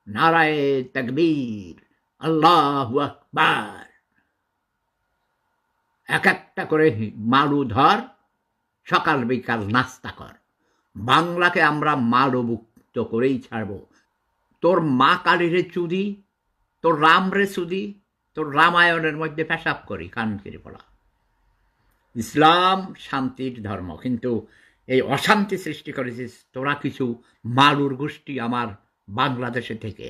নারায়ে তাকবীর, আল্লাহু আকবার। এক একটা করে মালু ধর, সকাল বিকাল নাস্তা কর। বাংলাকে আমরা মালুমুক্ত করেই ছাড়ব। তোর মা কালীরে চুদি, তোর রাম রে চুদি, তোর রামায়ণের মধ্যে পেশাব করি কানকিরি পড়া। ইসলাম শান্তির ধর্ম, কিন্তু এই অশান্তি সৃষ্টি করেছিস তোরা কিছু মালুর গোষ্ঠী আমার বাংলাদেশে থেকে।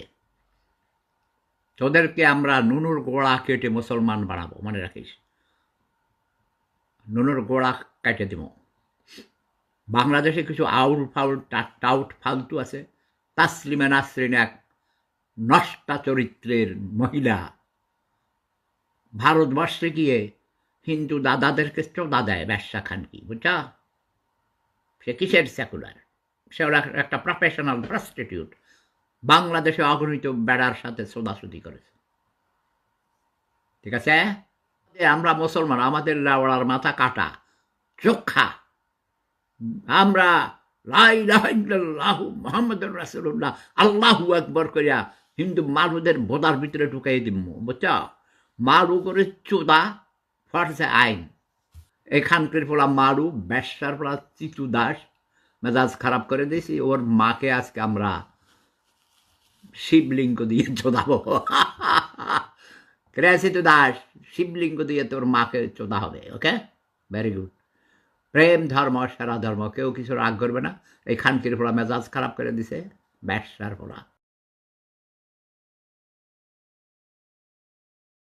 তোদেরকে আমরা নুনুর গোড়া কেটে মুসলমান বানাবো, মনে রাখিস। নুনুর গোড়া কেটে দিব। বাংলাদেশে কিছু আউল ফাউল টাউট ফালতু আছে। তাসলিমা নাসরিন এক নষ্টা চরিত্রের মহিলা, ভারতবর্ষে গিয়ে হিন্দু দাদাদেরকে চোদা দেয়, ব্যবসা খান কি বুঝা। সে কিসের সেকুলার? সে একটা প্রফেশনাল প্রস্টিটিউট। বাংলাদেশে অগণিত বেড়ার সাথে সোদাসুদি করেছে, ঠিক আছে। আমরা মুসলমান, আমাদের লাউড়ার মাথা কাটা চোখা। আমরা লা ইলাহা ইল্লাল্লাহু মুহাম্মাদুর রাসূলুল্লাহ আল্লাহু আকবার করিয়া হিন্দু মালুদের বোদার ভিতরে ঢুকাই দিব, বুঝছ। মালু করে চোদা ফরসে আইন। এখানকার পোলা মালু, ব্যবসার পোলা চিতু দাস, মেজাজ খারাপ করে দিয়েছি। ওর মাকে আজকে আমরা শিবলিঙ্গ দিয়ে চোদাবো। চিতু দাস, শিবলিঙ্গ দিয়ে তোর মাকে চোদা হবে। ওকে, ভেরি গুড। প্রেম ধর্ম সেরা ধর্ম, কেউ কিছু রাগ করবে না। এই খানকির পোলা মেজাজ খারাপ করে দিছে, ব্যবসার পোলা।